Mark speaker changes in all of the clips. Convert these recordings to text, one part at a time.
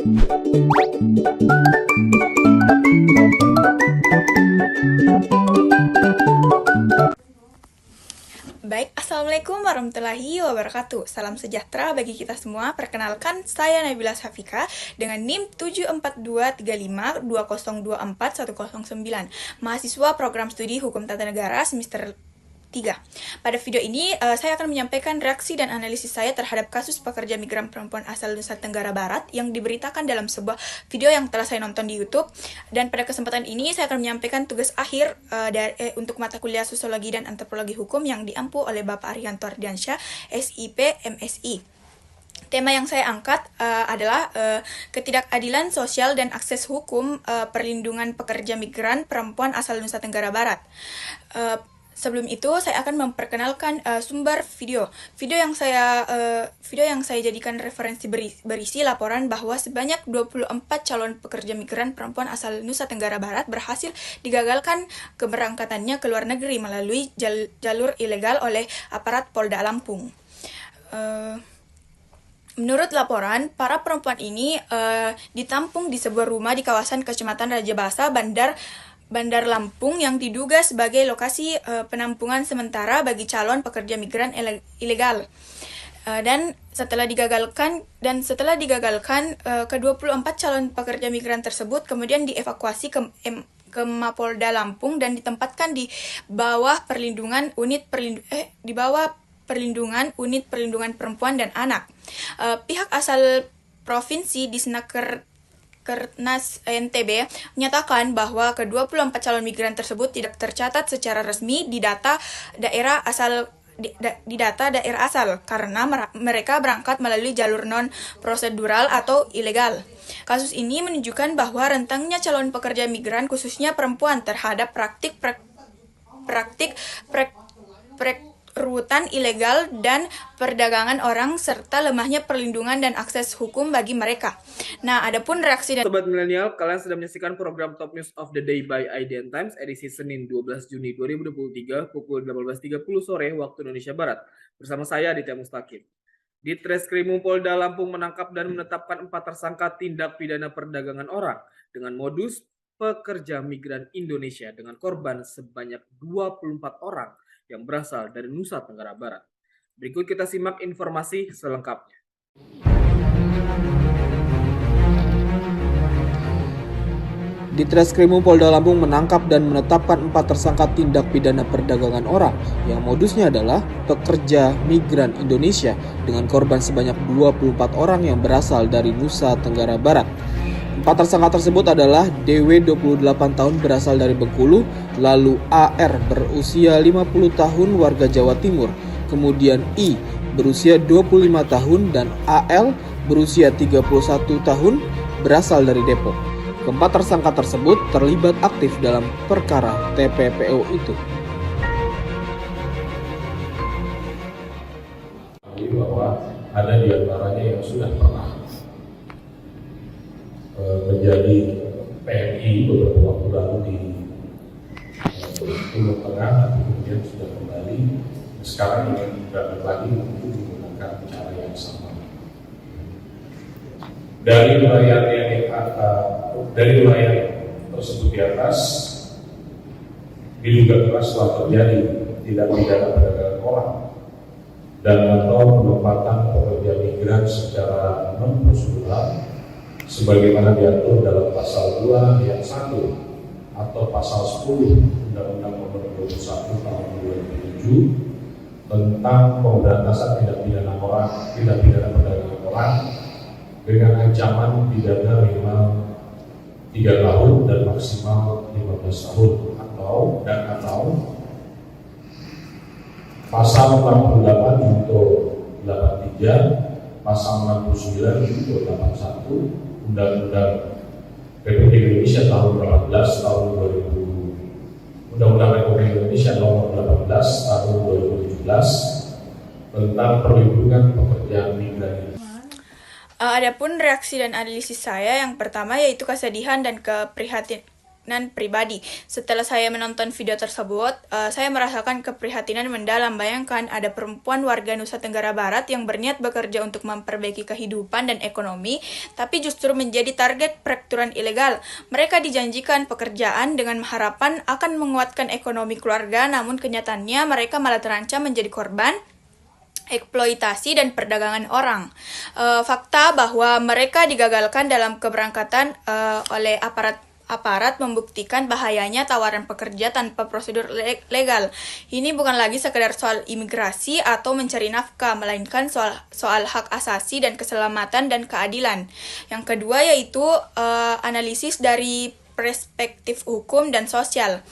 Speaker 1: Baik, Assalamualaikum warahmatullahi wabarakatuh. Salam sejahtera bagi kita semua. Perkenalkan, saya Nabila Safika dengan NIM 742352024109109, mahasiswa program studi Hukum Tata Negara semester 3. Pada video ini, saya akan menyampaikan reaksi dan analisis saya terhadap kasus pekerja migran perempuan asal Nusa Tenggara Barat yang diberitakan dalam sebuah video yang telah saya nonton di YouTube. Dan pada kesempatan ini, saya akan menyampaikan tugas akhir untuk mata kuliah Sosiologi dan Antropologi Hukum yang diampu oleh Bapak Arihanto Ardiansyah, SIP, MSI. Tema yang saya angkat adalah ketidakadilan sosial dan akses hukum perlindungan pekerja migran perempuan asal Nusa Tenggara Barat. Sebelum itu, saya akan memperkenalkan sumber video. Video yang saya jadikan referensi berisi laporan bahwa sebanyak 24 calon pekerja migran perempuan asal Nusa Tenggara Barat berhasil digagalkan keberangkatannya ke luar negeri melalui jalur ilegal oleh aparat Polda Lampung. Menurut laporan, para perempuan ini ditampung di sebuah rumah di kawasan Kecamatan Rajabasa, Bandar Lampung yang diduga sebagai lokasi penampungan sementara bagi calon pekerja migran ilegal. Dan setelah digagalkan, ke-24 calon pekerja migran tersebut kemudian dievakuasi ke Mapolda Lampung dan ditempatkan di bawah perlindungan Unit Perlindungan Perempuan dan Anak. Pihak asal Provinsi Disnaker Kernas NTB menyatakan bahwa ke-24 calon migran tersebut tidak tercatat secara resmi di data daerah asal karena mereka berangkat melalui jalur non-prosedural atau ilegal. Kasus ini menunjukkan bahwa rentangnya calon pekerja migran khususnya perempuan terhadap praktik perekrutan ilegal dan perdagangan orang serta lemahnya perlindungan dan akses hukum bagi mereka. Nah, adapun reaksi dan
Speaker 2: Sobat Milenial, kalian sedang menyaksikan program Top News of the Day by IDN Times edisi Senin 12 Juni 2023 pukul 18.30 sore waktu Indonesia Barat bersama saya Aditya Mustaqim. Ditreskrimum Polda Lampung menangkap dan menetapkan 4 tersangka tindak pidana perdagangan orang dengan modus pekerja migran Indonesia dengan korban sebanyak 24 orang yang berasal dari Nusa Tenggara Barat. Berikut kita simak informasi selengkapnya.
Speaker 3: Ditreskrimum Polda Lampung menangkap dan menetapkan 4 tersangka tindak pidana perdagangan orang yang modusnya adalah pekerja migran Indonesia dengan korban sebanyak 24 orang yang berasal dari Nusa Tenggara Barat. 4 tersangka tersebut adalah DW 28 tahun berasal dari Bengkulu, lalu AR berusia 50 tahun warga Jawa Timur, kemudian I berusia 25 tahun dan AL berusia 31 tahun berasal dari Depok. Keempat tersangka tersebut terlibat aktif dalam perkara TPPO itu.
Speaker 4: Bahwa ada di antaranya yang sudah pernah menjadi PMI beberapa waktu lalu di Timur Tengah, tapi kemudian sudah kembali. Sekarang ingin berangkat lagi untuk menggunakan cara yang sama. Dari wilayah tersebut di atas diduga keras telah terjadi tindak pidana perdagangan orang dan atau penempatan pekerja migran secara non prosedural sebagaimana diatur dalam pasal 2 ayat 1 atau pasal 10 Undang-Undang Nomor 21 Tahun 2007 tentang pemberantasan tindak pidana perdagangan orang dengan ancaman pidana minimal 3 tahun dan maksimal 15 tahun atau pasal 68 untuk 83, pasal 69 untuk 81 Undang-Undang Republik Indonesia tahun 18 tahun 2000, Undang-Undang Republik Indonesia nomor 18 tahun 2017 tentang perlindungan pekerja migran.
Speaker 1: Adapun reaksi dan analisis saya yang pertama yaitu kesedihan dan keprihatinan pribadi. Setelah saya menonton video tersebut, saya merasakan keprihatinan mendalam. Bayangkan ada perempuan warga Nusa Tenggara Barat yang berniat bekerja untuk memperbaiki kehidupan dan ekonomi, tapi justru menjadi target peraturan ilegal. Mereka dijanjikan pekerjaan dengan harapan akan menguatkan ekonomi keluarga, namun kenyataannya mereka malah terancam menjadi korban eksploitasi dan perdagangan orang. Fakta bahwa mereka digagalkan dalam keberangkatan oleh aparat membuktikan bahayanya tawaran pekerja tanpa prosedur legal. Ini bukan lagi sekedar soal imigrasi atau mencari nafkah, melainkan soal hak asasi dan keselamatan dan keadilan. Yang kedua yaitu analisis dari perspektif hukum dan sosial,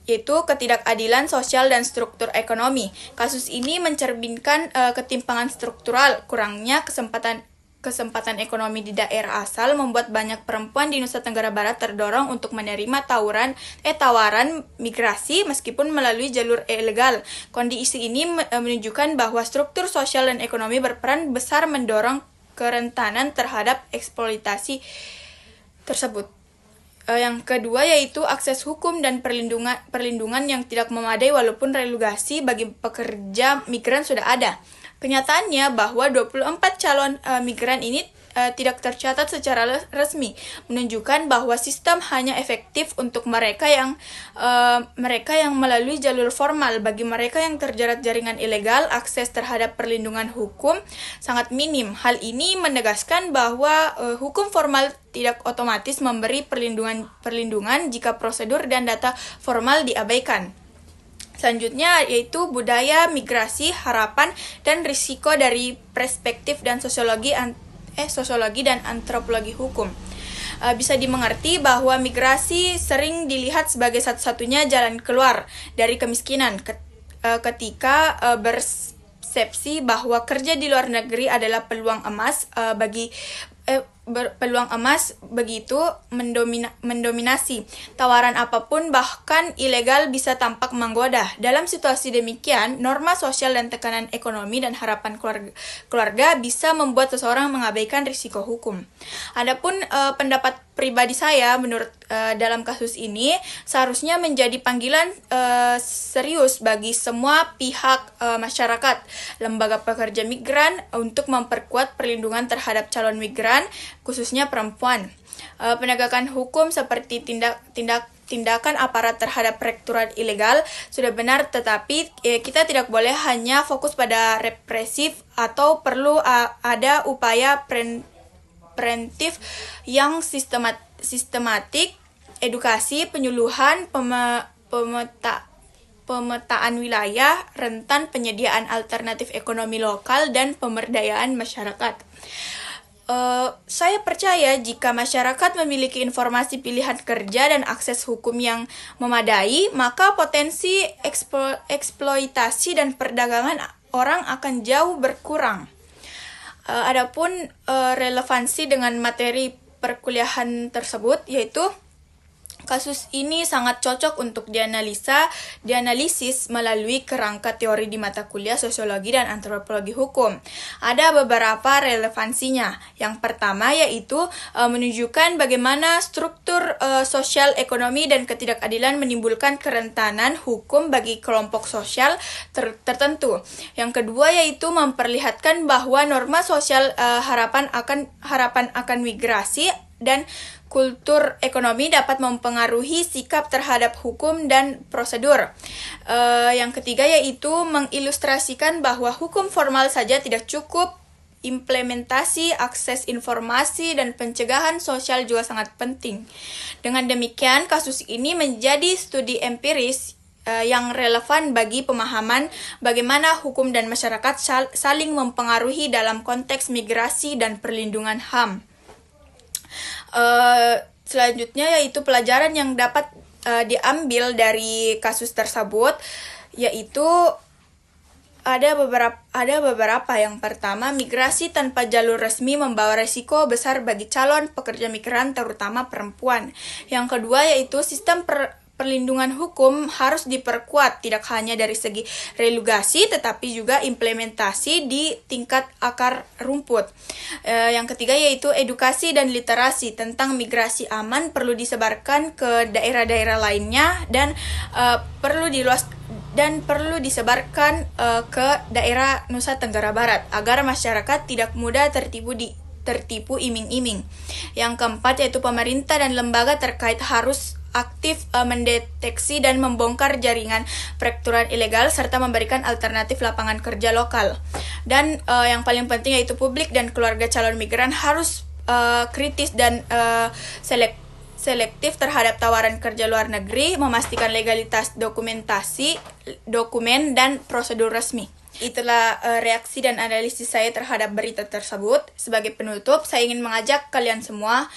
Speaker 1: yaitu ketidakadilan sosial dan struktur ekonomi. Kasus ini mencerminkan ketimpangan struktural, kurangnya kesempatan ekonomi di daerah asal membuat banyak perempuan di Nusa Tenggara Barat terdorong untuk menerima tawaran migrasi meskipun melalui jalur ilegal. Kondisi ini menunjukkan bahwa struktur sosial dan ekonomi berperan besar mendorong kerentanan terhadap eksploitasi tersebut. Yang kedua yaitu akses hukum dan perlindungan yang tidak memadai walaupun relokasi bagi pekerja migran sudah ada. Kenyataannya bahwa 24 calon migran ini tidak tercatat secara resmi, menunjukkan bahwa sistem hanya efektif untuk mereka yang melalui jalur formal. Bagi mereka yang terjerat jaringan ilegal, akses terhadap perlindungan hukum sangat minim. Hal ini menegaskan bahwa hukum formal tidak otomatis memberi perlindungan jika prosedur dan data formal diabaikan. Selanjutnya yaitu budaya, migrasi, harapan, dan risiko dari perspektif dan sosiologi dan antropologi hukum. Bisa dimengerti bahwa migrasi sering dilihat sebagai satu-satunya jalan keluar dari kemiskinan ketika bersepsi bahwa kerja di luar negeri adalah peluang emas begitu mendominasi. Tawaran apapun bahkan ilegal bisa tampak menggoda. Dalam situasi demikian, norma sosial dan tekanan ekonomi dan harapan keluarga bisa membuat seseorang mengabaikan risiko hukum. Adapun pendapat pribadi saya menurut dalam kasus ini seharusnya menjadi panggilan serius bagi semua pihak masyarakat, lembaga pekerja migran untuk memperkuat perlindungan terhadap calon migran, khususnya perempuan. Penegakan hukum seperti tindakan aparat terhadap peraturan ilegal sudah benar, tetapi kita tidak boleh hanya fokus pada represif atau perlu ada upaya preventif yang sistematik, edukasi, penyuluhan, pemetaan wilayah, rentan penyediaan alternatif ekonomi lokal, dan pemberdayaan masyarakat. Saya percaya jika masyarakat memiliki informasi pilihan kerja dan akses hukum yang memadai, maka potensi eksploitasi dan perdagangan orang akan jauh berkurang. Adapun relevansi dengan materi perkuliahan tersebut, yaitu kasus ini sangat cocok untuk dianalisis melalui kerangka teori di mata kuliah sosiologi dan antropologi hukum. Ada beberapa relevansinya. Yang pertama yaitu menunjukkan bagaimana struktur sosial, ekonomi, dan ketidakadilan menimbulkan kerentanan hukum bagi kelompok sosial tertentu. Yang kedua yaitu memperlihatkan bahwa norma sosial, harapan akan migrasi dan kultur ekonomi dapat mempengaruhi sikap terhadap hukum dan prosedur. Yang ketiga yaitu mengilustrasikan bahwa hukum formal saja tidak cukup. Implementasi, akses informasi, dan pencegahan sosial juga sangat penting. Dengan demikian, kasus ini menjadi studi empiris yang relevan bagi pemahaman bagaimana hukum dan masyarakat saling mempengaruhi dalam konteks migrasi dan perlindungan HAM. Selanjutnya yaitu pelajaran yang dapat diambil dari kasus tersebut, yaitu ada beberapa. Yang pertama, migrasi tanpa jalur resmi membawa risiko besar bagi calon pekerja migran, terutama perempuan. Yang kedua yaitu sistem perlindungan hukum harus diperkuat, tidak hanya dari segi regulasi, tetapi juga implementasi di tingkat akar rumput. Yang ketiga yaitu edukasi dan literasi tentang migrasi aman perlu disebarkan ke daerah-daerah lainnya dan perlu disebarkan ke daerah Nusa Tenggara Barat agar masyarakat tidak mudah tertipu iming-iming. Yang keempat yaitu pemerintah dan lembaga terkait harus aktif mendeteksi dan membongkar jaringan peraturan ilegal serta memberikan alternatif lapangan kerja lokal. Dan yang paling penting yaitu publik dan keluarga calon migran harus kritis dan selektif terhadap tawaran kerja luar negeri, memastikan legalitas dokumen dan prosedur resmi. Itulah reaksi dan analisis saya terhadap berita tersebut. Sebagai penutup, saya ingin mengajak kalian semua,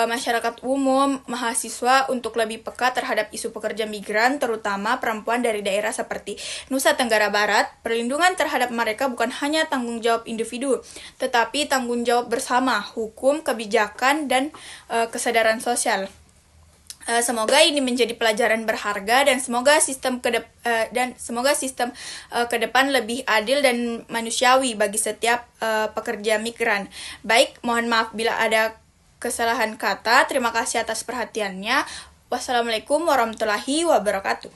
Speaker 1: masyarakat umum, mahasiswa untuk lebih peka terhadap isu pekerja migran, terutama perempuan dari daerah seperti Nusa Tenggara Barat. Perlindungan terhadap mereka bukan hanya tanggung jawab individu, tetapi tanggung jawab bersama, hukum, kebijakan, dan kesadaran sosial. Semoga ini menjadi pelajaran berharga dan semoga sistem ke depan lebih adil dan manusiawi bagi setiap pekerja migran. Baik, mohon maaf bila ada kesalahan kata. Terima kasih atas perhatiannya. Wassalamualaikum warahmatullahi wabarakatuh.